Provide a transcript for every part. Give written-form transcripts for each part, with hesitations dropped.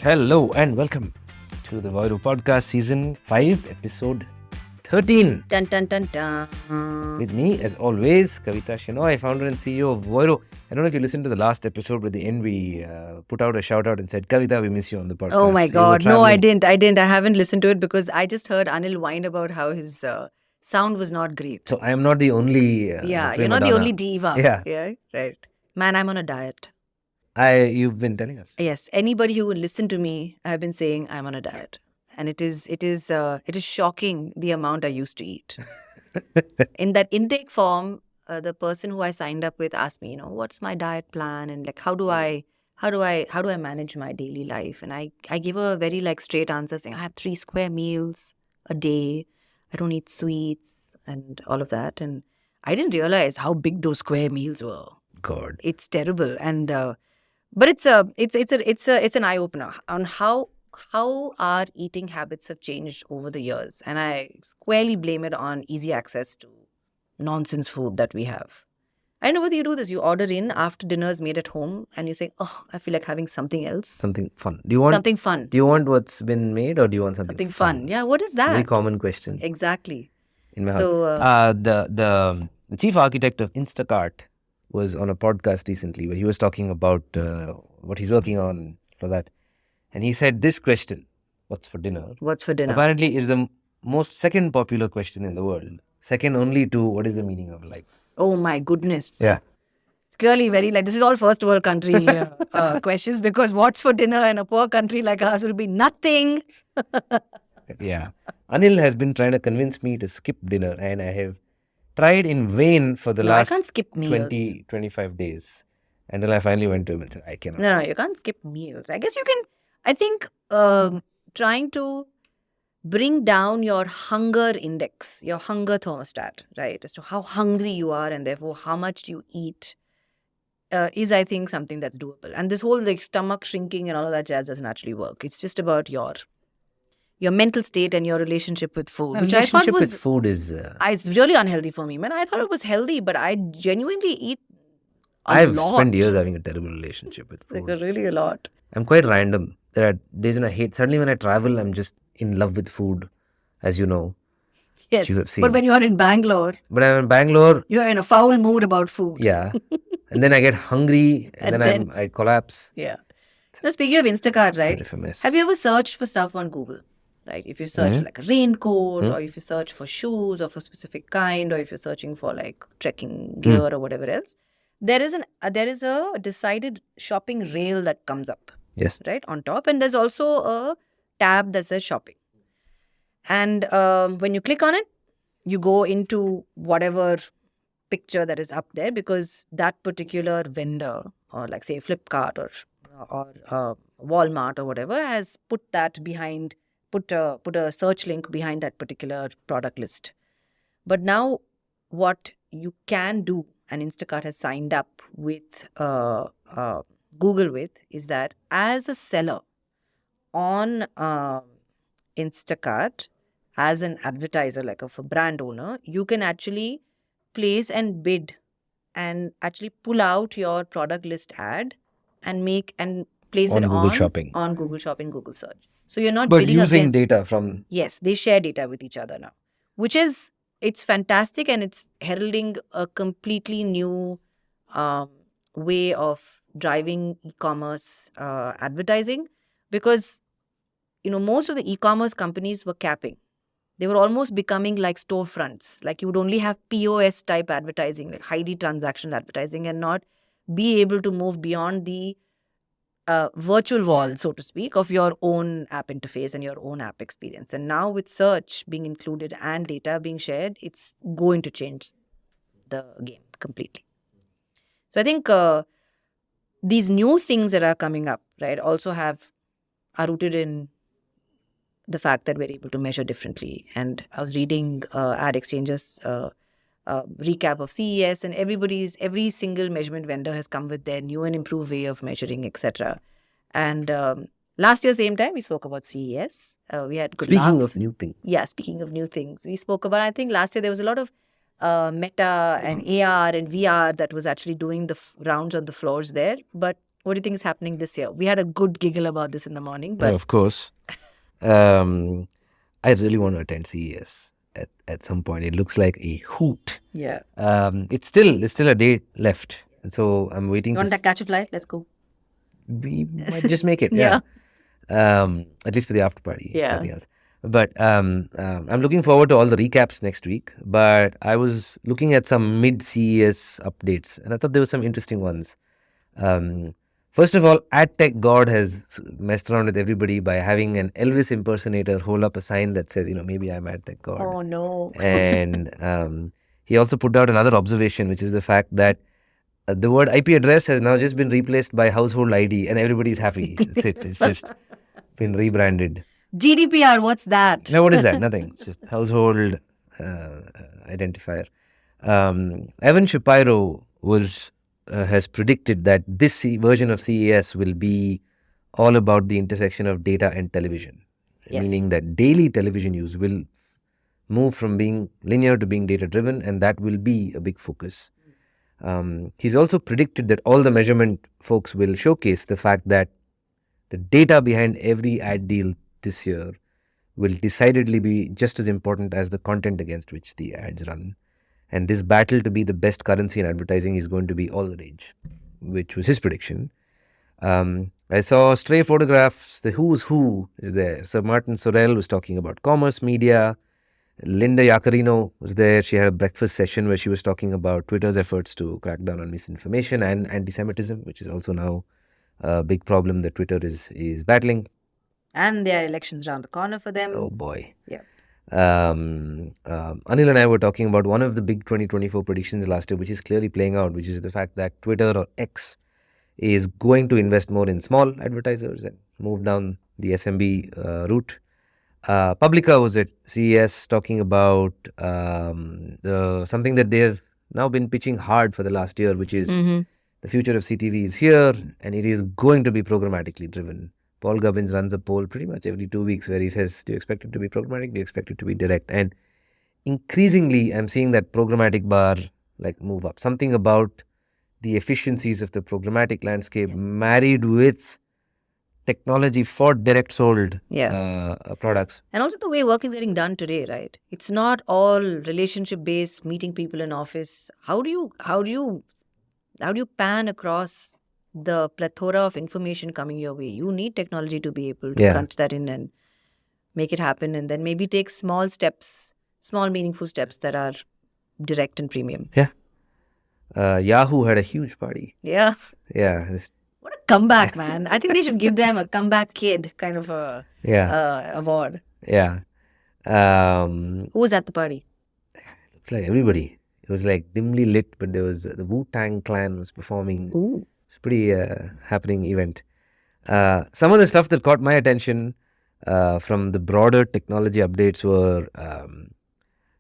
Hello and welcome to the Voiro Podcast Season 5, Episode 13. Dun, dun, dun, dun. With me, as always, Kavita, Shenoy, founder and CEO of Voiro. I don't know if you listened to the last episode, but at the end we put out a shout out and said, Kavita, we miss you on the podcast. Oh my You were God. No, I traveling. didn't. I haven't listened to it because I just heard Anil whine about how his sound was not great. So I am not the only Yeah, you're prima not the donna. only diva. Yeah. Right. Man, I'm on a diet. You've been telling us. Yes, anybody who will listen to me, I've been saying I'm on a diet. And it is shocking the amount I used to eat. In that intake form, the person who I signed up with asked me, what's my diet plan and like how do I manage my daily life? And I gave a very straight answer saying I have 3 square meals a day. I don't eat sweets and all of that. And I didn't realize how big those square meals were. God. It's terrible. And but it's an eye opener on how our eating habits have changed over the years. And I squarely blame it on easy access to nonsense food that we have. I know whether you do this. You order in after dinner's made at home and you say, oh, I feel like having something else. Something fun. Do you want Something fun. Do you want what's been made or do you want Something fun. Yeah, what is It's a very that? common question Exactly. in my So, house. The chief architect of Instacart was on a podcast recently where he was talking about what he's working on for that. And he said this question, what's for dinner? What's for dinner? Apparently is the most second popular question in the world. Second only to what is the meaning of life? Oh my goodness. Yeah. It's clearly very this is all first world country questions because what's for dinner in a poor country like ours will be nothing. Yeah. Anil has been trying to convince me to skip dinner and I have tried in vain for the No, I last can't skip meals. 25 days until I finally went to him and said, I cannot. No, you can't skip meals. I guess you can, I think trying to bring down your hunger index, your hunger thermostat, right? As to how hungry you are and therefore how much you eat is, I think, something that's doable. And this whole stomach shrinking and all of that jazz doesn't actually work. It's just about your mental state and your relationship with food, which I thought Relationship was... with food is... it's really unhealthy for me, man. I thought it was healthy, but I genuinely eat a I've lot. spent years having a terrible relationship with food. Really a lot. I'm quite random. There are days when I hate. Suddenly when I travel, I'm just in love with food, as you know. Yes, You have seen. but when you're in Bangalore, But I'm in Bangalore, you're in a foul mood about food. yeah. And then I get hungry and, And then I collapse. Yeah. Now, speaking of Instacart, right? Bit of a mess. Have you ever searched for stuff on Google? Right? If you search like a raincoat, or if you search for shoes of a specific kind, or if you're searching for trekking gear or whatever else, there is a decided shopping rail that comes up, Yes. right, on top, and there's also a tab that says shopping. And when you click on it, you go into whatever picture that is up there because that particular vendor, or say Flipkart or Walmart or whatever, has put that behind. Put a search link behind that particular product list. But now what you can do, and Instacart has signed up with Google with, is that as a seller on Instacart, as an advertiser, like a brand owner, you can actually place and bid and actually pull out your product list ad and place On it Google Shopping. on Google Shopping, Google Search. So you're not But bidding using against... data from... Yes, they share data with each other now, it's fantastic, and it's heralding a completely new way of driving e-commerce advertising because, most of the e-commerce companies were capping. They were almost becoming like storefronts. Like you would only have POS type advertising, like highly transactional advertising, and not be able to move beyond the virtual wall, so to speak, of your own app interface and your own app experience. And now with search being included and data being shared, it's going to change the game completely. So I think these new things that are coming up, right, also are rooted in the fact that we're able to measure differently. And I was reading Ad Exchange's recap of CES, and every single measurement vendor has come with their new and improved way of measuring, etc. And last year, same time, we spoke about CES. We had good Speaking laughs. of new things. Yeah, speaking of new things. We spoke about, I think last year there was a lot of Meta and AR and VR that was actually doing the rounds on the floors there. But What do you think is happening this year? We had a good giggle about this in the morning, Yeah, but of course. I really want to attend CES at some point. It looks like a hoot. yeah. It's still a day left, and so I'm waiting You want to catch a flight? Let's go. we might just make it. Yeah. At least for the after party. Yeah. Nothing else. But I'm looking forward to all the recaps next week. But I was looking at some mid CES updates, and I thought there were some interesting ones. First of all, AdTech God has messed around with everybody by having an Elvis impersonator hold up a sign that says, maybe I'm AdTech God. Oh, no. And he also put out another observation, which is the fact that the word IP address has now just been replaced by household ID, and everybody's happy. That's it. It's just been rebranded. GDPR, what's that? No, what is that? Nothing. It's just household identifier. Evan Shapiro has predicted that this version of CES will be all about the intersection of data and television, meaning that daily television use will move from being linear to being data-driven, and that will be a big focus. He's also predicted that all the measurement folks will showcase the fact that the data behind every ad deal this year will decidedly be just as important as the content against which the ads run. And this battle to be the best currency in advertising is going to be all the rage, which was his prediction. I saw stray photographs. The who's who is there. Sir Martin Sorrell was talking about commerce media. Linda Yaccarino was there. She had a breakfast session where she was talking about Twitter's efforts to crack down on misinformation and anti-Semitism, which is also now a big problem that Twitter is battling. And there are elections around the corner for them. Oh boy. Yeah. Anil and I were talking about one of the big 2024 predictions last year, which is clearly playing out, which is the fact that Twitter or X is going to invest more in small advertisers and move down the SMB route. Publica was at CES talking about something that they have now been pitching hard for the last year, which is the future of CTV is here and it is going to be programmatically driven. Paul Gubbins runs a poll pretty much every 2 weeks where he says, do you expect it to be programmatic? Do you expect it to be direct? And increasingly, I'm seeing that programmatic bar move up. Something about the efficiencies of the programmatic landscape married with technology for direct sold products. And also the way work is getting done today, right? It's not all relationship based, meeting people in office. How do you pan across the plethora of information coming your way? You need technology to be able to crunch that in and make it happen, and then maybe take small meaningful steps that are direct and premium. Yeah. Yahoo had a huge party. Yeah. Yeah. What a comeback, man. I think they should give them a comeback kid kind of award. Yeah. Who was at the party? It's like everybody. It was like dimly lit, but there was the Wu-Tang Clan was performing. Ooh. It's a pretty happening event. Some of the stuff that caught my attention from the broader technology updates were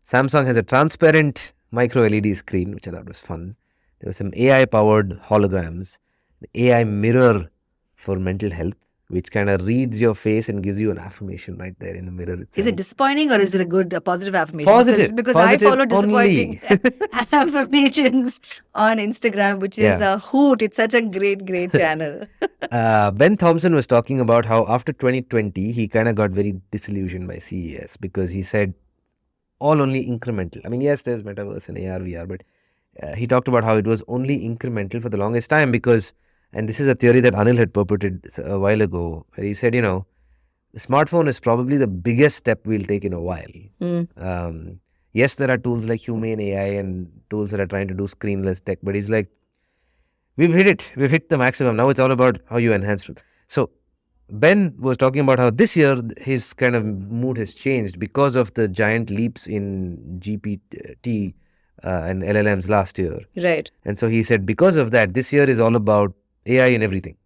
Samsung has a transparent micro LED screen, which I thought was fun. There were some AI-powered holograms, the AI mirror for mental health, which kind of reads your face and gives you an affirmation right there in the mirror itself. Is it disappointing or is it a positive affirmation? Positive. Because positive I follow disappointing only. affirmations on Instagram, which is a hoot. It's such a great channel. Ben Thompson was talking about how after 2020, he kind of got very disillusioned by CES because he said all only incremental. I mean, yes, there's metaverse and AR, VR, but he talked about how it was only incremental for the longest time because, and this is a theory that Anil had purported a while ago, where he said, the smartphone is probably the biggest step we'll take in a while. Yes, there are tools like human AI and tools that are trying to do screenless tech, but he's like, we've hit it. We've hit the maximum. Now it's all about how you enhance it. So Ben was talking about how this year his kind of mood has changed because of the giant leaps in GPT and LLMs last year. Right. And so he said because of that, this year is all about AI and everything.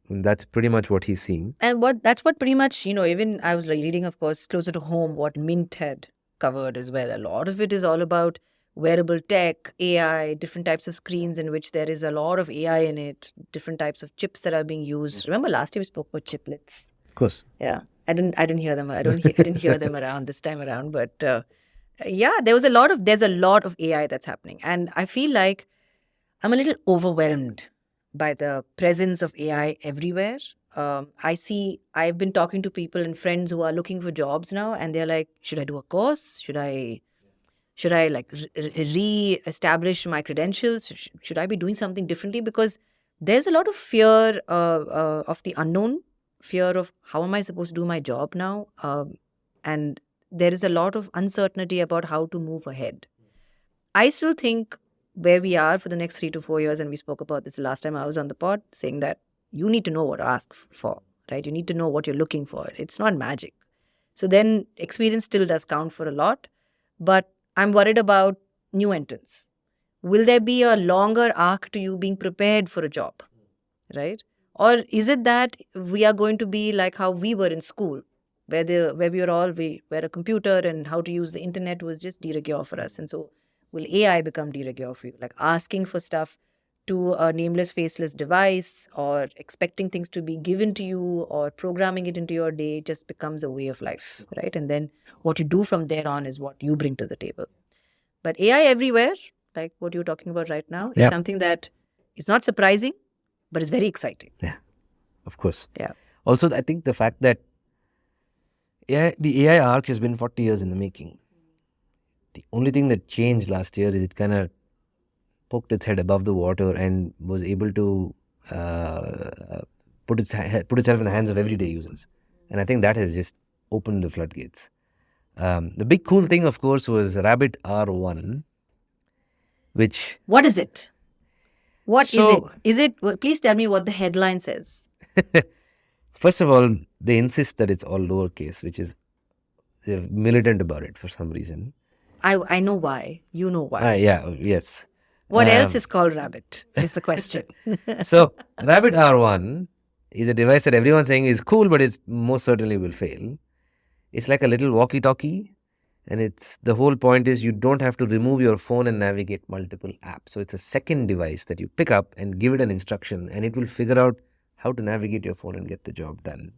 And that's pretty much what he's seeing. And that's what pretty much, even I was reading, of course, closer to home, what Mint had covered as well. A lot of it is all about wearable tech, AI, different types of screens in which there is a lot of AI in it, different types of chips that are being used. Remember last year we spoke about chiplets. Of course. Yeah. I didn't hear them. I didn't hear them around this time around, but there's a lot of AI that's happening. And I feel like I'm a little overwhelmed by the presence of AI everywhere. I've been talking to people and friends who are looking for jobs now, and they're like, should I do a course? Should I like re-establish my credentials? Should I be doing something differently? Because there's a lot of fear of the unknown, fear of how am I supposed to do my job now? And there is a lot of uncertainty about how to move ahead. I still think where we are for the next 3 to 4 years, and we spoke about this the last time I was on the pod, saying that you need to know what to ask for, right? You need to know what you're looking for. It's not magic. So then experience still does count for a lot, but I'm worried about new entrants. Will there be a longer arc to you being prepared for a job, right? Or is it that we are going to be like how we were in school, where where a computer and how to use the internet was just de rigueur for us, and so will AI become de rigueur for you? Like asking for stuff to a nameless, faceless device, or expecting things to be given to you, or programming it into your day just becomes a way of life, right? And then what you do from there on is what you bring to the table. But AI everywhere, like what you're talking about right now, is something that is not surprising, but it's very exciting. Yeah, of course. Yeah. Also, I think the fact that the AI arc has been 40 years in the making. The only thing that changed last year is it kind of poked its head above the water and was able to put itself in the hands of everyday users. And I think that has just opened the floodgates. The big cool thing, of course, was Rabbit R1, which... What is it? What is it? Is it? Please tell me what the headline says. First of all, they insist that it's all lowercase, which is... they're militant about it for some reason. I know why. You know why. Yes. What else is called Rabbit is the question. So, Rabbit R1 is a device that everyone's saying is cool, but it most certainly will fail. It's like a little walkie-talkie, and the whole point is you don't have to remove your phone and navigate multiple apps. So, it's a second device that you pick up and give it an instruction, and it will figure out how to navigate your phone and get the job done.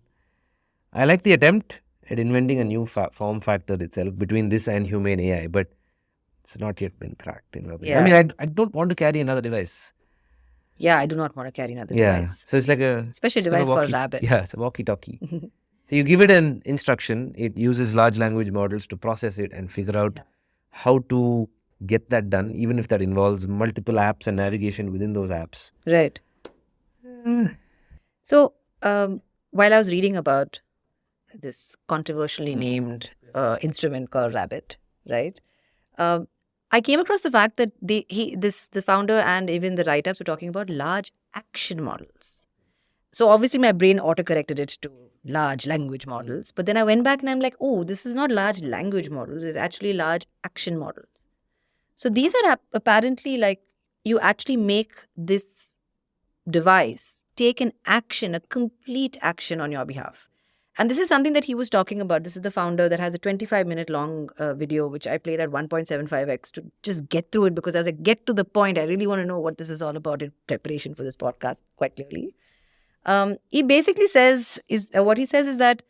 I like the attempt at inventing a new form factor itself between this and humane AI, but it's not yet been cracked. I mean, I don't want to carry another device. Yeah, I do not want to carry another device. So it's like a special device called Rabbit. Yeah, it's a walkie-talkie. So you give it an instruction, it uses large language models to process it and figure out how to get that done, even if that involves multiple apps and navigation within those apps. Right. So while I was reading about this controversially named instrument called Rabbit, right? I came across the fact that the founder and even the write-ups were talking about large action models. So obviously my brain auto-corrected it to large language models. But then I went back and I'm like, oh, this is not large language models. It's actually large action models. So these are apparently like you actually make this device take an action, a complete action on your behalf. And this is something that he was talking about. This is the founder that has a 25-minute long video, which I played at 1.75x to just get through it because I was like, get to the point. I really want to know what this is all about in preparation for this podcast quite clearly. He basically says, what he says is that,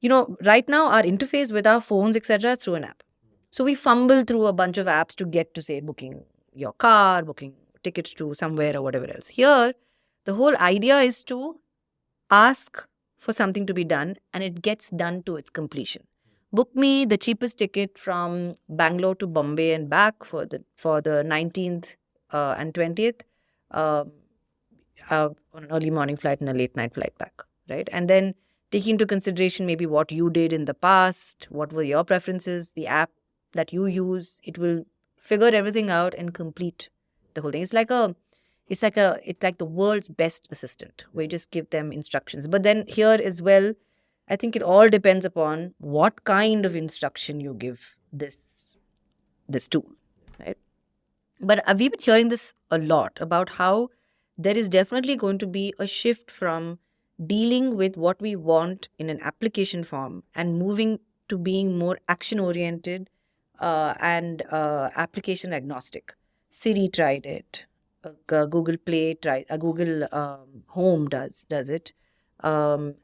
right now our interface with our phones, etc. is through an app. So we fumble through a bunch of apps to get to, say, booking your car, booking tickets to somewhere or whatever else. Here, the whole idea is to ask for something to be done, and it gets done to its completion. Book me the cheapest ticket from Bangalore to Bombay and back for the 19th and 20th on an early morning flight and a late night flight back, right? And then taking into consideration maybe what you did in the past, what were your preferences, the app that you use, it will figure everything out and complete the whole thing. It's like the world's best assistant where you just give them instructions. But then here as well, I think it all depends upon what kind of instruction you give this tool, right? But we've been hearing this a lot about how there is definitely going to be a shift from dealing with what we want in an application form and moving to being more action-oriented and application agnostic. Siri tried it. Google Play tried. Google Home does it. And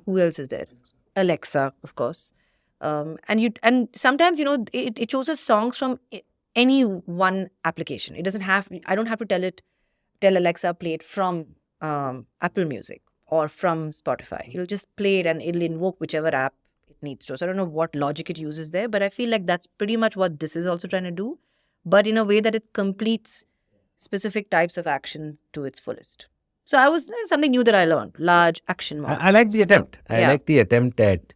who else is there? Alexa, of course. And sometimes it chooses songs from any one application. It doesn't have. I don't have to tell it tell Alexa play it from Apple Music or from Spotify. It'll just play it and it'll invoke whichever app it needs to. So I don't know what logic it uses there, but I feel like that's pretty much what this is also trying to do, but in a way that it completes specific types of action to its fullest. So something new that I learned, large action models. I like the attempt. I Yeah. like the attempt at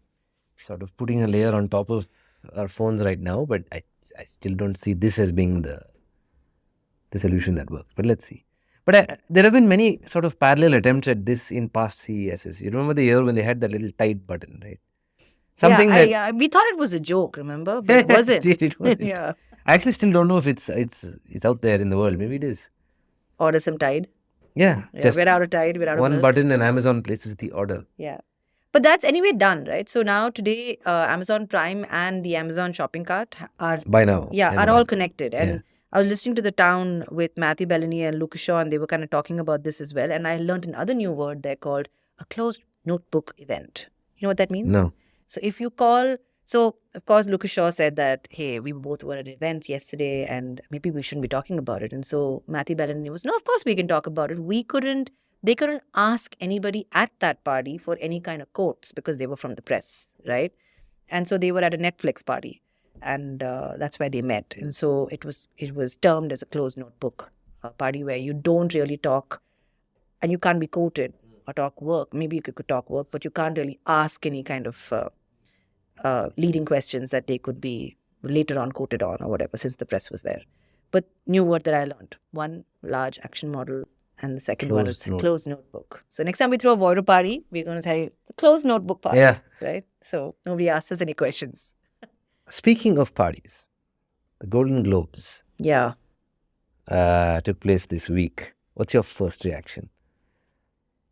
sort of putting a layer on top of our phones right now, but I still don't see this as being the solution that works. But let's see. But there have been many sort of parallel attempts at this in past CESs. You remember the year when they had that little tight button, right? Something we thought it was a joke, remember? But it wasn't. it wasn't. Yeah. I actually still don't know if it's out there in the world. Maybe it is. Order some Tide. Yeah. Just we're out of Tide. We're out of one milk. button and Amazon places the order. Yeah. But that's anyway done, right? So now today, Amazon Prime and the Amazon shopping cart are By now. are all connected. And I was listening to The Town with Matthew Bellany and Lucas Shaw, and they were kind of talking about this as well. And I learned another new word there called a closed notebook event. You know what that means? No. So if you call... So, of course, Lucas Shaw said that, hey, we both were at an event yesterday and maybe we shouldn't be talking about it. And so Matthew Bellany was, no, of course we can talk about it. They couldn't ask anybody at that party for any kind of quotes because they were from the press, right? And so they were at a Netflix party and that's where they met. And so it was termed as a closed notebook, a party where you don't really talk and you can't be quoted or talk work. Maybe you could talk work, but you can't really ask any kind of... leading questions that they could be later on quoted on or whatever, since the press was there. But new word that I learned. One, large action model, and the second one is closed notebook. So next time we throw a Voiro party, we're going to say the closed notebook party. Yeah. Right? So nobody asks us any questions. Speaking of parties, the Golden Globes Yeah. took place this week. What's your first reaction?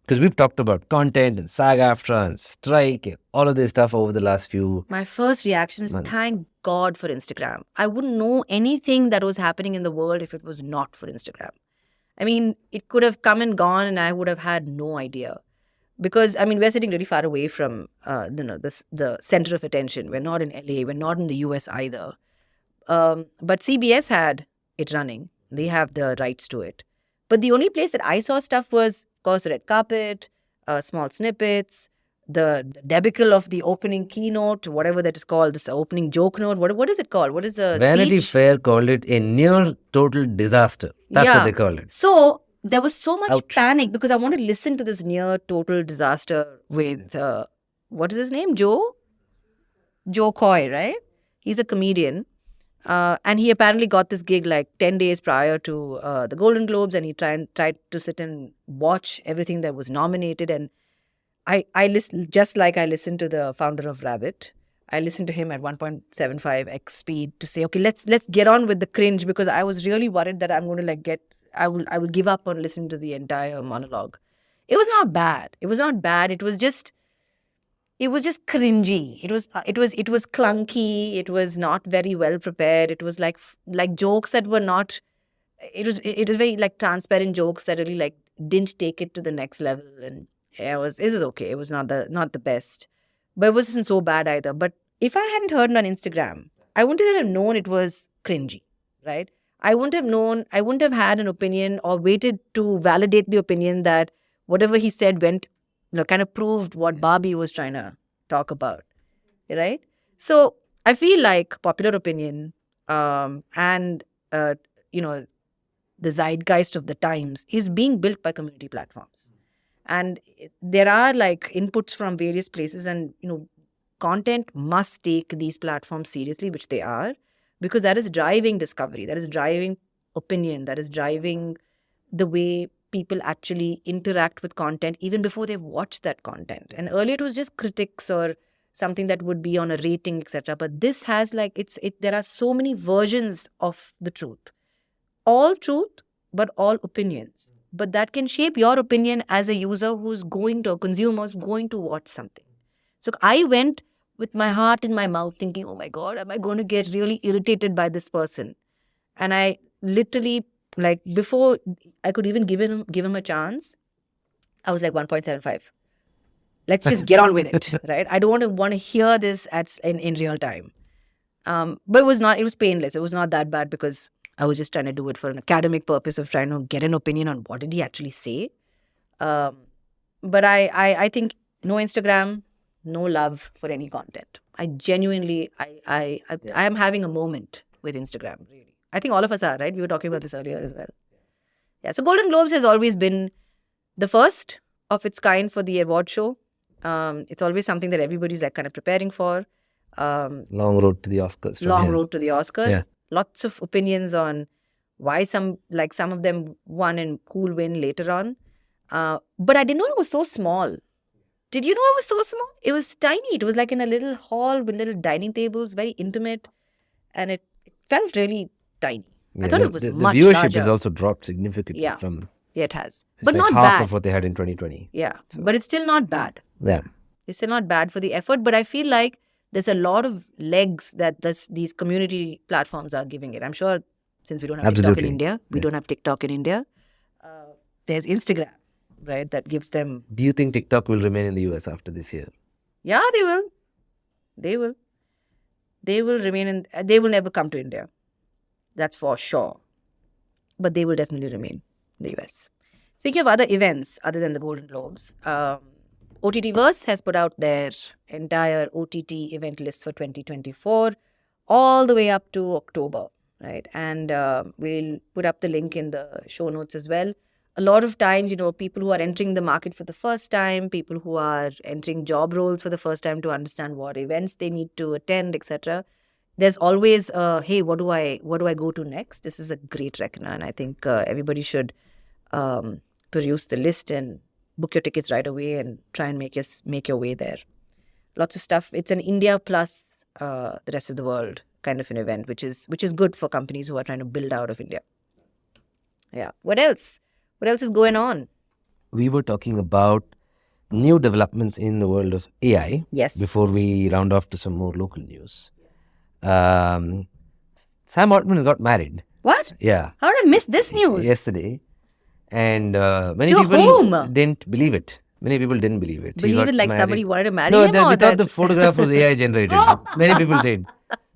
Because we've talked about content and SAG-AFTRA and strike and all of this stuff over the last few... My first reaction is months. Thank God for Instagram. I wouldn't know anything that was happening in the world if it was not for Instagram. I mean, it could have come and gone and I would have had no idea. Because, I mean, we're sitting really far away from the center of attention. We're not in LA. We're not in the US either. But CBS had it running. They have the rights to it. But the only place that I saw stuff was, of course, the red carpet, small snippets, the debacle of the opening keynote, whatever that is called, this opening joke note. What is it called? What is the Vanity speech? Fair called it a near total disaster. That's what they call it. So there was so much Ouch. panic because I wanted to listen to this near total disaster with, what is his name? Joe Coy, right? He's a comedian. And he apparently got this gig like 10 days prior to the Golden Globes, and he tried to sit and watch everything that was nominated. And I listened, just like I listened to the founder of Rabbit. I listened to him at 1.75x speed to say, okay, let's get on with the cringe, because I was really worried that I'm going to I will give up on listening to the entire monologue. It was not bad. It was not bad. It was just cringy. It was clunky. It was not very well prepared. It was like jokes that were not. It was very like transparent jokes that really like didn't take it to the next level. And it was okay. It was not the best, but it wasn't so bad either. But if I hadn't heard it on Instagram, I wouldn't have known it was cringy, right? I wouldn't have had an opinion or waited to validate the opinion that whatever he said went, kind of proved what Barbie was trying to talk about, right? So I feel like popular opinion and, the zeitgeist of the times is being built by community platforms. And there are like inputs from various places, and, content must take these platforms seriously, which they are, because that is driving discovery, that is driving opinion, that is driving the way people actually interact with content even before they've watched that content. And earlier it was just critics or something that would be on a rating, etc. But this has there are so many versions of the truth. All truth, but all opinions. But that can shape your opinion as a user a consumer who's going to watch something. So I went with my heart in my mouth thinking, oh my God, am I going to get really irritated by this person? And I literally, like, before I could even give him a chance, I was like 1.75. Let's just get on with it, right? I don't want to hear this in real time. But it was painless. It was not that bad because I was just trying to do it for an academic purpose of trying to get an opinion on what did he actually say. But I think no Instagram, no love for any content. I genuinely, I am having a moment with Instagram, really. I think all of us are, right? We were talking about this earlier as well. Yeah, so Golden Globes has always been the first of its kind for the award show. It's always something that everybody's like kind of preparing for. Long road to the Oscars. Long road to the Oscars. Yeah. Lots of opinions on why some of them won and who will win later on. But I didn't know it was so small. Did you know it was so small? It was tiny. It was like in a little hall with little dining tables, very intimate. And it felt really tiny. I thought it was much larger. The viewership larger. has also dropped significantly from... Yeah, it has. It's But like not half bad. of what they had in 2020. Yeah, but it's still not bad. Yeah. It's still not bad for the effort. But I feel like there's a lot of legs that these community platforms are giving it. I'm sure since we don't have TikTok in India, we don't have TikTok in India. There's Instagram, right, that gives them... Do you think TikTok will remain in the US after this year? Yeah, they will. They will. They will remain in... They will never come to India. That's for sure. But they will definitely remain in the US. Speaking of other events other than the Golden Globes, OTTVerse has put out their entire OTT event list for 2024 all the way up to October, right? And we'll put up the link in the show notes as well. A lot of times, you know, people who are entering the market for the first time, people who are entering job roles for the first time to understand what events they need to attend, etc. There's always, hey, what do I go to next? This is a great reckoner, and I think everybody should peruse the list and book your tickets right away and try and make your way there. Lots of stuff. It's an India plus the rest of the world kind of an event, which is good for companies who are trying to build out of India. Yeah. What else? What else is going on? We were talking about new developments in the world of AI. Yes. Before we round off to some more local news. Sam Altman got married. What? Yeah. How did I miss this news? Yesterday. And many To people whom? didn't believe it. Many people didn't believe it. He Believe got it like married. somebody wanted to marry No, him, they or thought that... the photograph was AI generated. Many people did.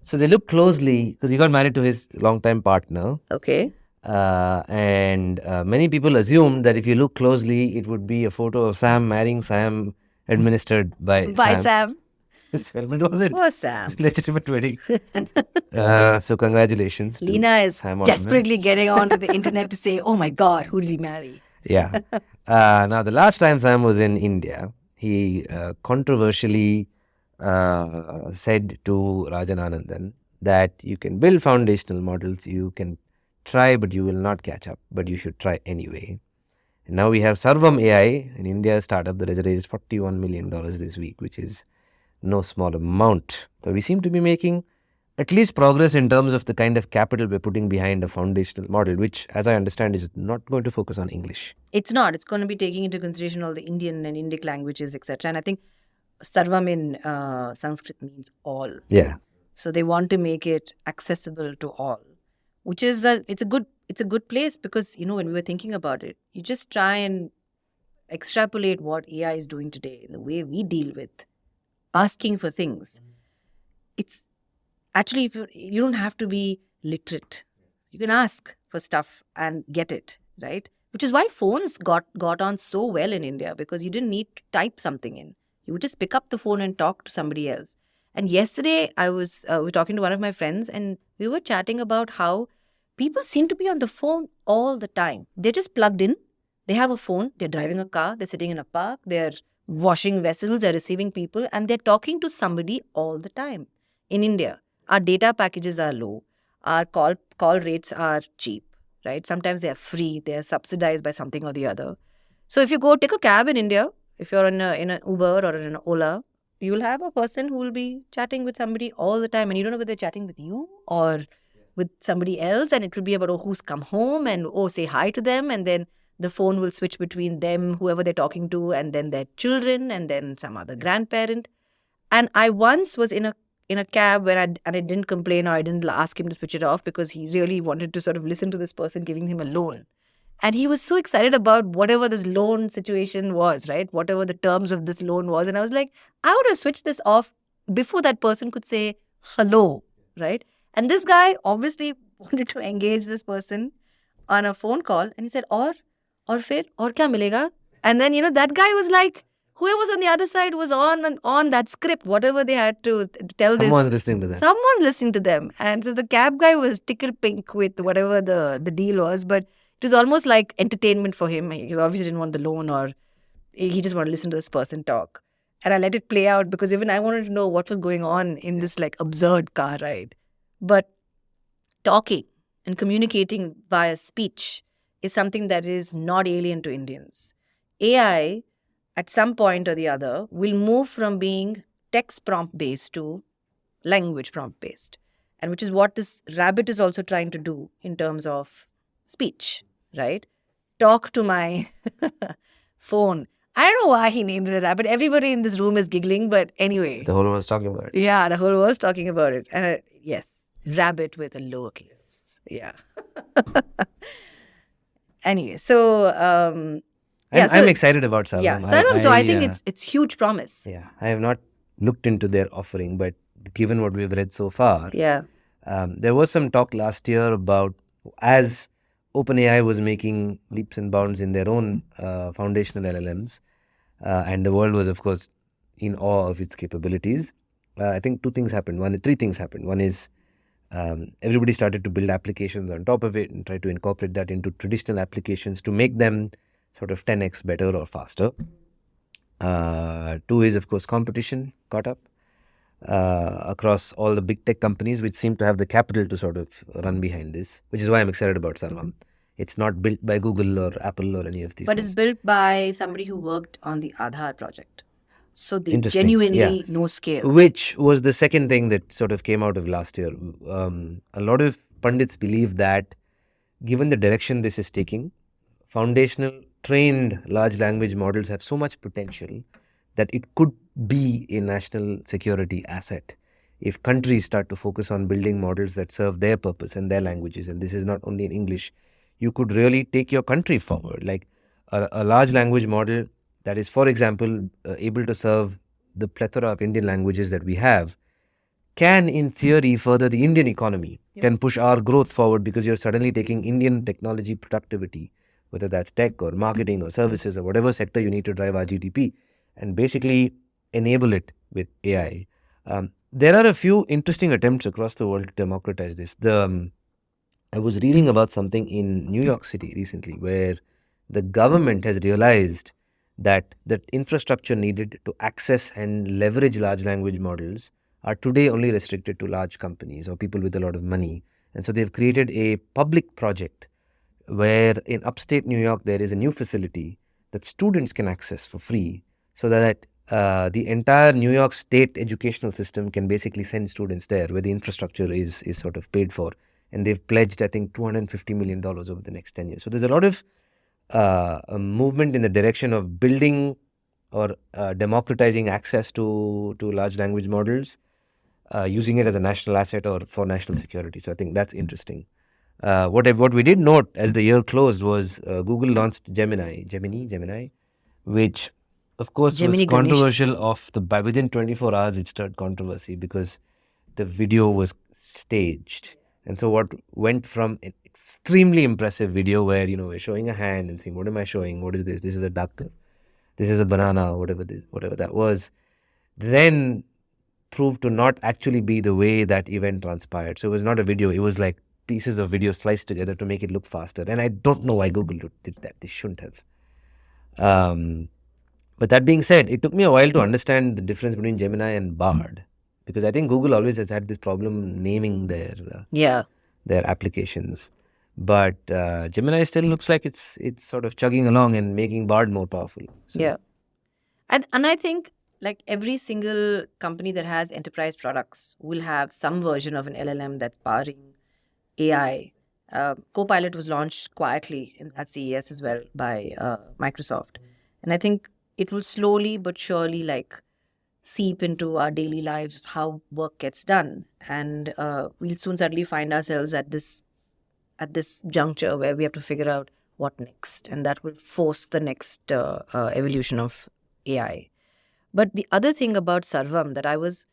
So they looked closely because he got married to his longtime partner. Okay. And many people assumed that if you look closely, it would be a photo of Sam marrying Sam, administered by Sam. Well, was it? Poor Sam. Legitimate wedding. So congratulations. Lena is Sam Altman. desperately getting onto the internet to say, oh my God, who did he marry? Yeah. Now, the last time Sam was in India, he controversially said to Rajan Anandan that you can build foundational models, you can try, but you will not catch up, but you should try anyway. And now we have SarvamAI, an India startup that has raised $41 million this week, which is no small amount. So we seem to be making at least progress in terms of the kind of capital we're putting behind a foundational model, which, as I understand, is not going to focus on English. It's not. It's going to be taking into consideration all the Indian and Indic languages, etc. And I think Sarvam in Sanskrit means all. Yeah. So they want to make it accessible to all, which is it's a good place because, you know, when we were thinking about it, you just try and extrapolate what AI is doing today, the way we deal with asking for things. It's actually, if you don't have to be literate. You can ask for stuff and get it, right? Which is why phones got on so well in India, because you didn't need to type something in. You would just pick up the phone and talk to somebody else. And yesterday we were talking to one of my friends and we were chatting about how people seem to be on the phone all the time. They're just plugged in. They have a phone. They're driving a car. They're sitting in a park. They're washing vessels. They're receiving people. And they're talking to somebody all the time. In India, our data packages are low. Our call rates are cheap, right? Sometimes they are free. They are subsidized by something or the other. So if you go take a cab in India, if you're in an Uber or in an Ola, you will have a person who will be chatting with somebody all the time. And you don't know whether they're chatting with you or with somebody else. And it will be about, oh, who's come home and, oh, say hi to them. And then the phone will switch between them, whoever they're talking to, and then their children, and then some other grandparent. And I once was in a cab where I didn't complain or I didn't ask him to switch it off because he really wanted to sort of listen to this person giving him a loan. And he was so excited about whatever this loan situation was, right? Whatever the terms of this loan was. And I was like, I would have switched this off before that person could say hello, right? And this guy obviously wanted to engage this person on a phone call, and he said, or फिर और क्या मिलेगा? And then that guy was like, whoever was on the other side was on that script, whatever they had to tell Someone's this. listening to them. Someone listening to them, and so the cab guy was tickle pink with whatever the deal was, but it was almost like entertainment for him. He obviously didn't want the loan, or he just wanted to listen to this person talk. And I let it play out because even I wanted to know what was going on in this like absurd car ride. But talking and communicating via speech is something that is not alien to Indians. AI, at some point or the other, will move from being text prompt based to language prompt based. And which is what this rabbit is also trying to do in terms of speech, right? Talk to my phone. I don't know why he named it a rabbit. Everybody in this room is giggling, but anyway. The whole world's talking about it. Yeah, the whole world's talking about it. And yes, rabbit with a lowercase. Yeah. Anyway, so I'm excited about Sarvam. Yeah, Sarvam. So I think it's huge promise. Yeah, I have not looked into their offering, but given what we've read so far, there was some talk last year about as OpenAI was making leaps and bounds in their own foundational LLMs, and the world was, of course, in awe of its capabilities. I think three things happened. One is everybody started to build applications on top of it and try to incorporate that into traditional applications to make them sort of 10x better or faster. Two is, of course, competition caught up across all the big tech companies, which seem to have the capital to sort of run behind this, which is why I'm excited about Sarvam. It's not built by Google or Apple or any of these But things. It's built by somebody who worked on the Aadhaar project. So they genuinely know scale. Which was the second thing that sort of came out of last year. A lot of pundits believe that given the direction this is taking, foundational trained large language models have so much potential that it could be a national security asset if countries start to focus on building models that serve their purpose and their languages. And this is not only in English. You could really take your country forward. Like a large language model that is, for example, able to serve the plethora of Indian languages that we have can, in theory, further the Indian economy, can push our growth forward because you're suddenly taking Indian technology productivity, whether that's tech or marketing or services or whatever sector you need to drive our GDP, and basically enable it with AI. There are a few interesting attempts across the world to democratize this. I was reading about something in New York City recently where the government has realized that the infrastructure needed to access and leverage large language models are today only restricted to large companies or people with a lot of money. And so they've created a public project where in upstate New York there is a new facility that students can access for free so that the entire New York state educational system can basically send students there where the infrastructure is sort of paid for. And they've pledged, I think, $250 million over the next 10 years. So there's a lot of a movement in the direction of building or democratizing access to large language models, using it as a national asset or for national security. So I think that's interesting. What we did note as the year closed was Google launched Gemini, which of course was controversial. Within 24 hours it stirred controversy because the video was staged. And so what went from an extremely impressive video where, we're showing a hand and saying, what am I showing? What is this? This is a duck. This is a banana, whatever that was. Then proved to not actually be the way that event transpired. So it was not a video. It was like pieces of video sliced together to make it look faster. And I don't know why Google did that. They shouldn't have. But that being said, it took me a while to understand the difference between Gemini and Bard. Because I think Google always has had this problem naming their applications. But Gemini still looks like it's sort of chugging along and making Bard more powerful. So. Yeah. And I think like every single company that has enterprise products will have some version of an LLM that's powering AI. Copilot was launched quietly at CES as well by Microsoft. And I think it will slowly but surely like seep into our daily lives, how work gets done. And we'll soon suddenly find ourselves at this juncture where we have to figure out what next. And that will force the next evolution of AI. But the other thing about Sarvam that I was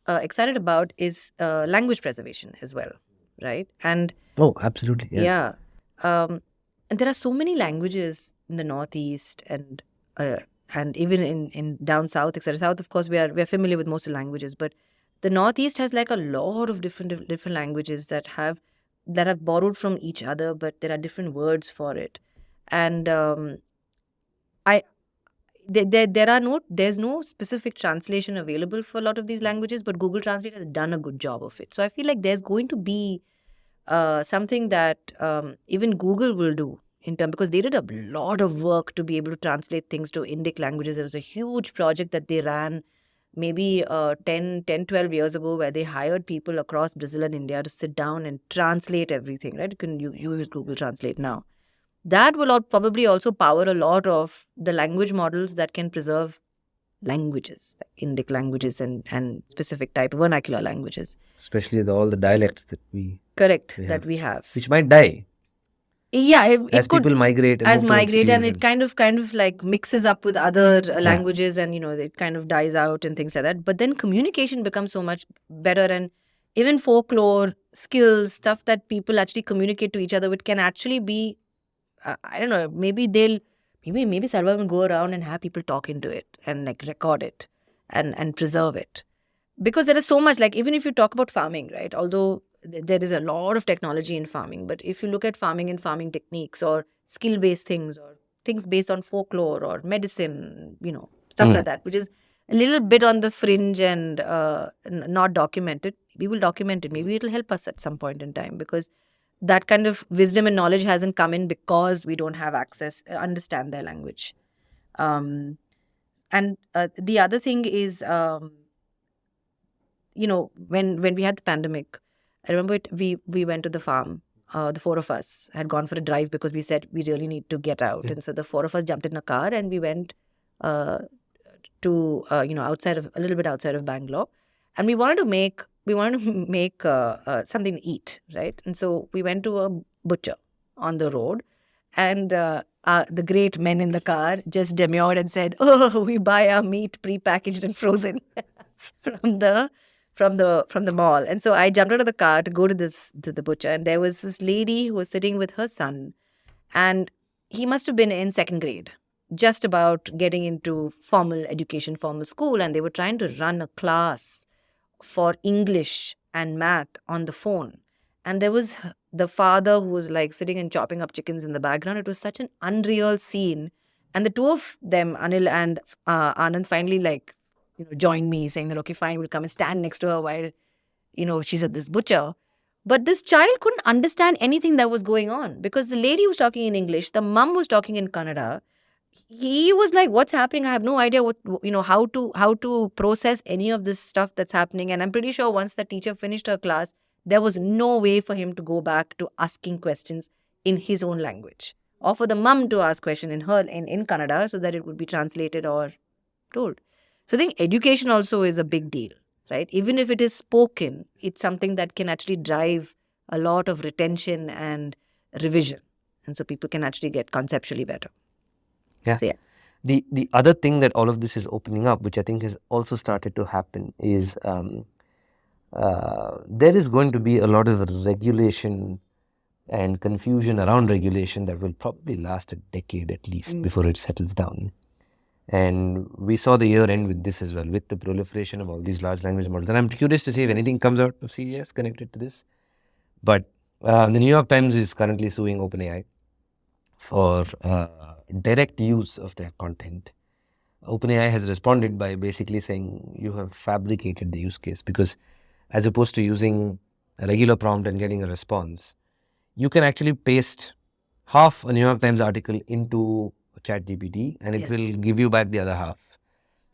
excited about is language preservation as well. right? And Oh, absolutely. yeah. And there are so many languages in the Northeast and even in down south, etc. South, of course, we are familiar with most of the languages, but the Northeast has like a lot of different languages that have borrowed from each other, but there are different words for it. And I there's no specific translation available for a lot of these languages, but Google Translate has done a good job of it. So I feel like there's going to be something that even Google will do in term, because they did a lot of work to be able to translate things to Indic languages. There was a huge project that they ran maybe 12 years ago, where they hired people across Brazil and India to sit down and translate everything, right? You can use Google Translate now. That will probably also power a lot of the language models that can preserve languages, like Indic languages and specific type of vernacular languages. Especially all the dialects that we that we have. which might die. Yeah, it as could people migrate and move towards migrate, and cities it kind of like mixes up with other languages, and it kind of dies out and things like that. But then communication becomes so much better, and even folklore, skills, stuff that people actually communicate to each other with can actually be, I don't know, maybe Sarva will go around and have people talk into it and like record it and preserve it. Because there is so much, like even if you talk about farming, right? Although there is a lot of technology in farming, but if you look at farming and farming techniques or skill-based things or things based on folklore or medicine, stuff like that, which is a little bit on the fringe and not documented, we will document it. Maybe it'll help us at some point in time, because that kind of wisdom and knowledge hasn't come in because we don't have access, understand their language. And the other thing is, when we had the pandemic, I remember we went to the farm. The four of us had gone for a drive because we said we really need to get out. And so the four of us jumped in a car and we went to a little bit outside of Bangalore. And we wanted to make something to eat, right? And so we went to a butcher on the road, and the great men in the car just demurred and said, "Oh, we buy our meat prepackaged and frozen from the mall." And so I jumped out of the car to go to the butcher, and there was this lady who was sitting with her son, and he must have been in second grade, just about getting into formal education, formal school, and they were trying to run a class for English and math on the phone. And there was the father who was like sitting and chopping up chickens in the background. It was such an unreal scene. And the two of them, Anil and Anand, finally joined me, saying that, okay, fine, we'll come and stand next to her while, she's at this butcher. But this child couldn't understand anything that was going on, because the lady was talking in English, the mum was talking in Kannada. He was like, what's happening? I have no idea how to process any of this stuff that's happening. And I'm pretty sure once the teacher finished her class, there was no way for him to go back to asking questions in his own language, or for the mum to ask question in Kannada, so that it would be translated or told. So I think education also is a big deal, right? Even if it is spoken, it's something that can actually drive a lot of retention and revision. And so people can actually get conceptually better. Yeah. So, yeah. The other thing that all of this is opening up, which I think has also started to happen, is there is going to be a lot of regulation and confusion around regulation that will probably last a decade at least before it settles down. And we saw the year end with this as well, with the proliferation of all these large language models. And I'm curious to see if anything comes out of CES connected to this. But the New York Times is currently suing OpenAI for direct use of their content. OpenAI has responded by basically saying you have fabricated the use case, because as opposed to using a regular prompt and getting a response, you can actually paste half a New York Times article into ChatGPT and it will give you back the other half.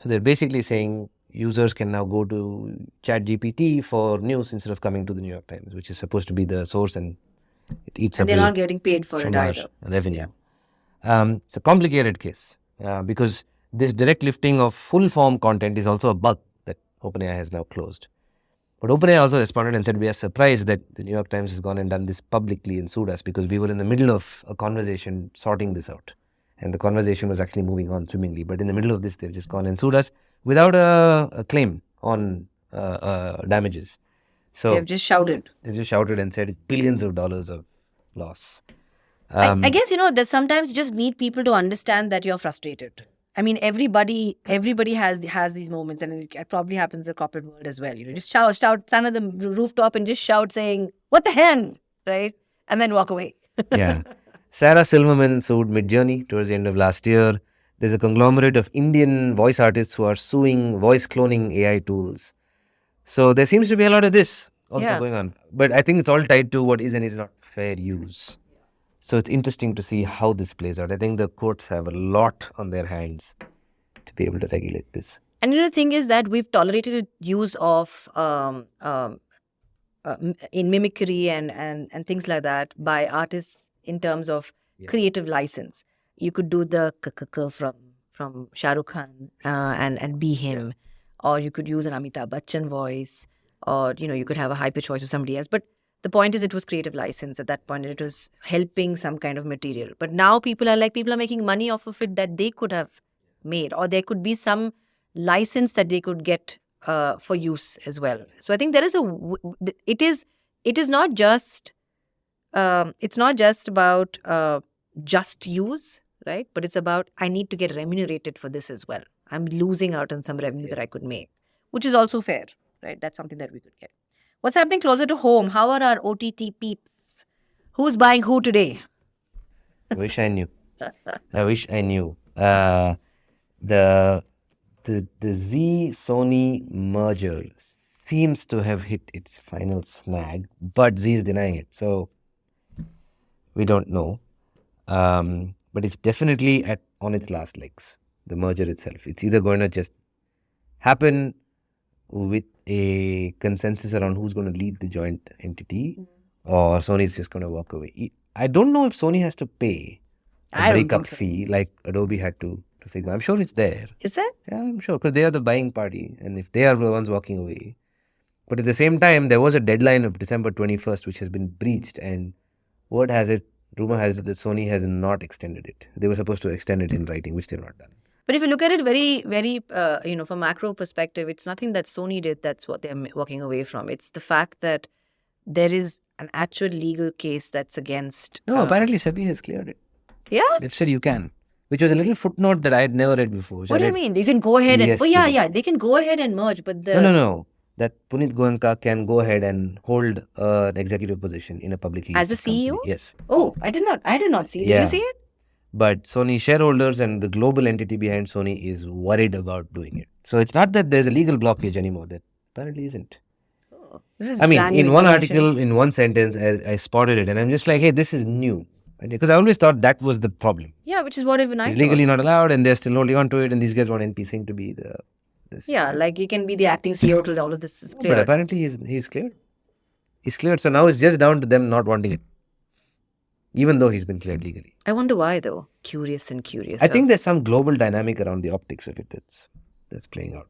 So they're basically saying users can now go to ChatGPT for news instead of coming to the New York Times, which is supposed to be the source, and it eats up. And they're not getting paid for it either. Revenue. It's a complicated case because this direct lifting of full form content is also a bug that OpenAI has now closed. But OpenAI also responded and said, we are surprised that the New York Times has gone and done this publicly and sued us, because we were in the middle of a conversation sorting this out. And the conversation was actually moving on swimmingly. But in the middle of this, they've just gone and sued us without a claim on damages, So They've just shouted. They just shouted and said it's billions of dollars of loss. I guess, there's sometimes you just need people to understand that you're frustrated. I mean, everybody has these moments, and it probably happens in the corporate world as well. Just shout, stand at the rooftop and just shout saying, "What the hell?" Right? And then walk away. Yeah. Sarah Silverman sued Midjourney towards the end of last year. There's a conglomerate of Indian voice artists who are suing voice cloning AI tools. So there seems to be a lot of this also going on. But I think it's all tied to what is and is not fair use. So it's interesting to see how this plays out. I think the courts have a lot on their hands to be able to regulate this. And the thing is that we've tolerated use of in mimicry and things like that by artists in terms of creative license. You could do the from Shah Rukh Khan and be him, or you could use an Amitabh Bachchan voice, or you could have a high pitch voice of somebody else. But the point is, it was creative license at that point, and it was helping some kind of material. But now people are making money off of it that they could have made, or there could be some license that they could get for use as well. So I think there is it is not just it's not just about just use, right? But it's about, I need to get remunerated for this as well. I'm losing out on some revenue that I could make, which is also fair, right? That's something that we could get. What's happening closer to home? How are our OTT peeps? Who's buying who today? I wish I knew. I wish I knew. The Zee Sony merger seems to have hit its final snag, but Zee is denying it. So we don't know. But it's definitely on its last legs, the merger itself. It's either going to just happen with a consensus around who's going to lead the joint entity, or Sony's just going to walk away. I don't know if Sony has to pay a breakup fee like Adobe had to Figma. I'm sure it's there. Is there? Yeah, I'm sure, because they are the buying party, and if they are the ones walking away. But at the same time, there was a deadline of December 21st, which has been breached, and rumor has it that Sony has not extended it. They were supposed to extend it in writing, which they've not done. But if you look at it very, very, from macro perspective, it's nothing that Sony did that's what they're walking away from. It's the fact that there is an actual legal case that's against... No, apparently SEBI has cleared it. Yeah? They've said you can. Which was a little footnote that I had never read before. What do you mean? You can go ahead and... they can go ahead and merge, but the... No. That Punit Goenka can go ahead and hold an executive position in a publicly listed as a CEO? company. Yes. Oh, I did not see it. Did you see it? But Sony shareholders and the global entity behind Sony is worried about doing it. So it's not that there's a legal blockage anymore. That apparently isn't. Oh, this is in one article, in one sentence, I spotted it, and I'm just like, hey, this is new. Because I always thought that was the problem. Yeah, which is what even I It's legally not allowed, and they're still holding on to it, and these guys want NPCing to be this. Yeah, like he can be the acting CEO till all of this is clear. But apparently he's cleared. He's cleared, so now it's just down to them not wanting it. Even though he's been cleared legally. I wonder why though. Curious. I think there's some global dynamic around the optics of it that's playing out.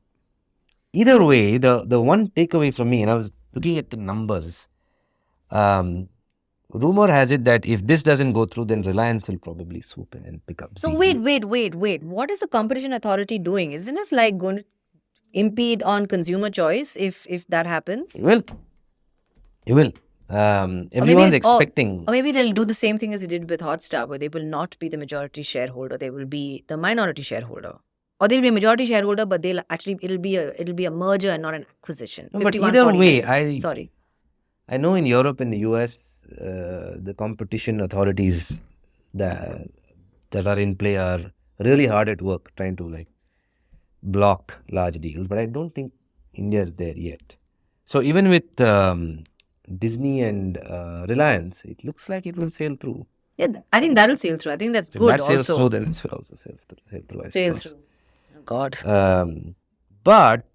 Either way, the one takeaway from me, and I was looking at the numbers, rumor has it that if this doesn't go through, then Reliance will probably swoop in and pick up. So wait. What is the competition authority doing? Isn't this like going to impede on consumer choice if that happens? It will. Everyone's expecting. Or maybe they'll do the same thing as they did with Hotstar, where they will not be the majority shareholder. They will be the minority shareholder. Or they'll be a majority shareholder, but it'll be a merger and not an acquisition. No, but either way, I know in Europe and the US, the competition authorities that are in play are really hard at work trying to block large deals, but I don't think India is there yet. So even with Disney and Reliance, it looks like it will sail through. Yeah, I think that will sail through. I think that's if good. That sails through, then it will also sail through. I suppose. Oh, God. But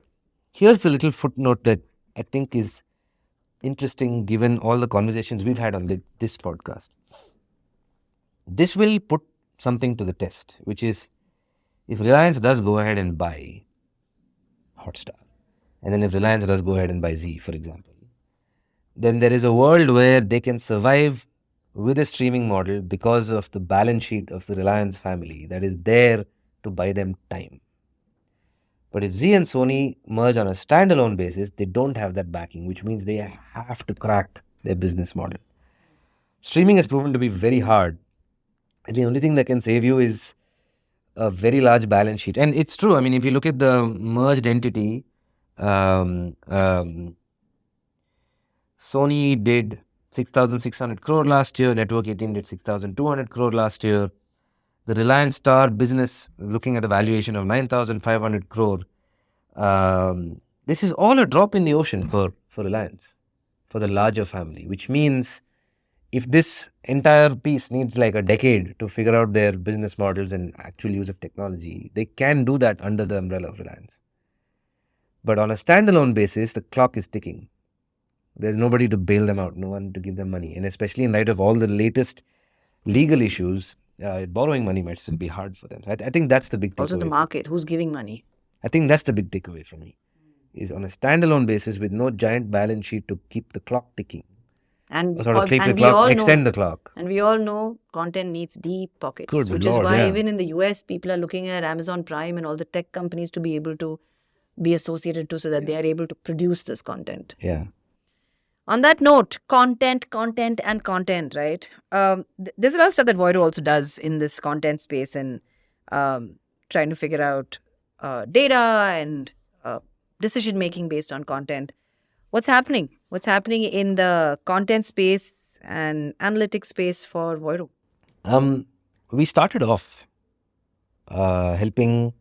here's the little footnote that I think is interesting given all the conversations we've had on this podcast. This will put something to the test, which is if Reliance does go ahead and buy Hotstar, and then if Reliance does go ahead and buy Zee, for example, then there is a world where they can survive with a streaming model because of the balance sheet of the Reliance family that is there to buy them time. But if Zee and Sony merge on a standalone basis, they don't have that backing, which means they have to crack their business model. Streaming has proven to be very hard. And the only thing that can save you is a very large balance sheet. And it's true. I mean, if you look at the merged entity, Sony did 6,600 crore last year. Network 18 did 6,200 crore last year. The Reliance Star business, looking at a valuation of 9,500 crore. This is all a drop in the ocean for Reliance, for the larger family, which means if this entire piece needs like a decade to figure out their business models and actual use of technology, they can do that under the umbrella of Reliance. But on a standalone basis, the clock is ticking. There's nobody to bail them out, no one to give them money. And especially in light of all the latest legal issues, borrowing money might still be hard for them. I think that's the big takeaway. Also the market, who's giving money? I think that's the big takeaway for me, is on a standalone basis with no giant balance sheet to keep the clock ticking. And Or sort of keep the clock, extend the clock. And we all know content needs deep pockets, Good which Lord, is why yeah. even in the US, people are looking at Amazon Prime and all the tech companies to be able to be associated to so that they are able to produce this content. Yeah. On that note, content, right? There's a lot of stuff that Voiro also does in this content space and trying to figure out data and decision-making based on content. What's happening? What's happening in the content space and analytics space for Voiro? We started off helping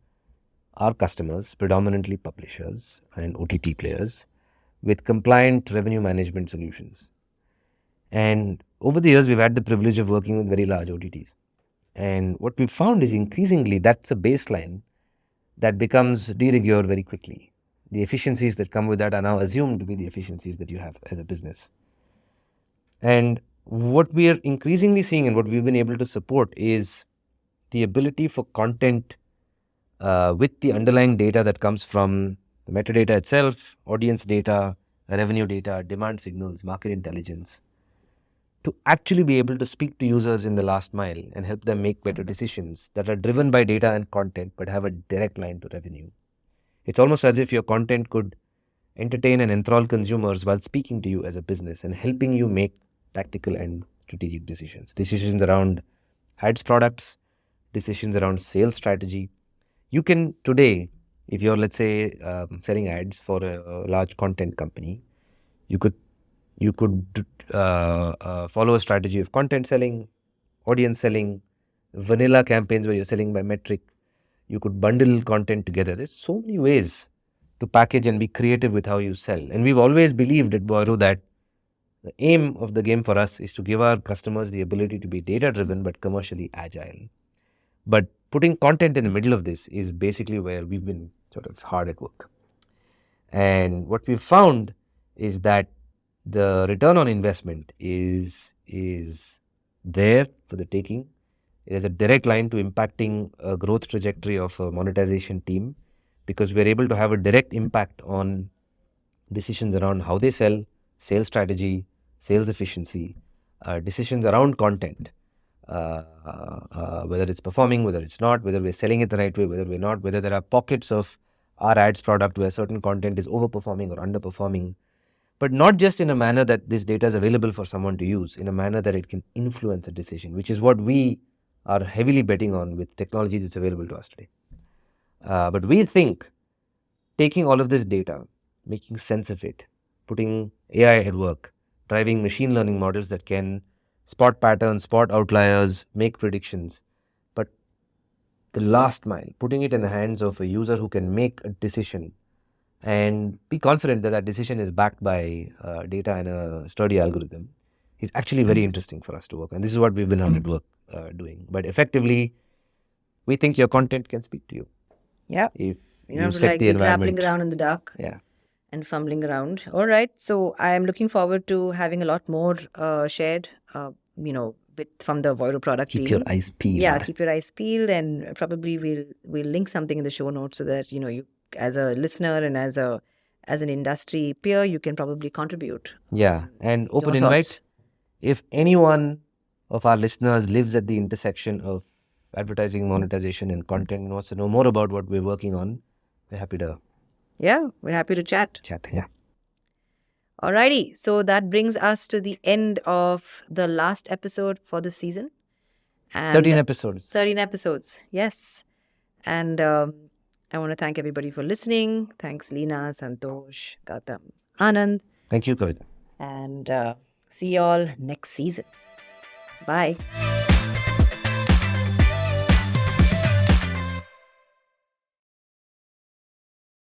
our customers, predominantly publishers and OTT players, with compliant revenue management solutions. And over the years, we've had the privilege of working with very large OTTs. And what we've found is increasingly that's a baseline that becomes de rigueur very quickly. The efficiencies that come with that are now assumed to be the efficiencies that you have as a business. And what we are increasingly seeing and what we've been able to support is the ability for content with the underlying data that comes from the metadata itself, audience data, revenue data, demand signals, market intelligence, to actually be able to speak to users in the last mile and help them make better decisions that are driven by data and content but have a direct line to revenue. It's almost as if your content could entertain and enthrall consumers while speaking to you as a business and helping you make tactical and strategic decisions. Decisions around ads products, decisions around sales strategy. You can today, if you're, let's say, selling ads for a large content company, you could follow a strategy of content selling, audience selling, vanilla campaigns where you're selling by metric. You could bundle content together. There's so many ways to package and be creative with how you sell. And we've always believed at Voiro that the aim of the game for us is to give our customers the ability to be data-driven but commercially agile. But putting content in the middle of this is basically where we've been sort of hard at work. And what we've found is that the return on investment is there for the taking. It has a direct line to impacting a growth trajectory of a monetization team, because we're able to have a direct impact on decisions around how they sell, sales strategy, sales efficiency, decisions around content, whether it's performing, whether it's not, whether we're selling it the right way, whether we're not, whether there are pockets of our ads product where certain content is overperforming or underperforming, but not just in a manner that this data is available for someone to use, in a manner that it can influence a decision, which is what we are heavily betting on with technology that's available to us today. But we think taking all of this data, making sense of it, putting AI at work, driving machine learning models that can spot patterns, spot outliers, make predictions, but the last mile, putting it in the hands of a user who can make a decision and be confident that that decision is backed by data and a sturdy algorithm, is actually very interesting for us to work on. This is what we've been hard at work doing. But effectively, we think your content can speak to you. Yeah. If You set like the environment. grappling around in the dark. Yeah. And fumbling around. All right. So I am looking forward to having a lot more shared, from the Voiro product Keep team. your eyes peeled. Yeah, keep your eyes peeled, and probably we'll link something in the show notes so that you, as a listener and as an industry peer, you can probably contribute. Yeah. And open Your invite. thoughts. If anyone of our listeners lives at the intersection of advertising, monetization, and content and wants to know more about what we're working on, We're happy to Yeah, we're happy to chat. chat. Yeah. Alrighty, so that brings us to the end of the last episode for the season. And 13 episodes. 13 episodes, yes. And I want to thank everybody for listening. Thanks, Leena, Santosh, Gautam, Anand. Thank you, Kavita. And see you all next season. Bye.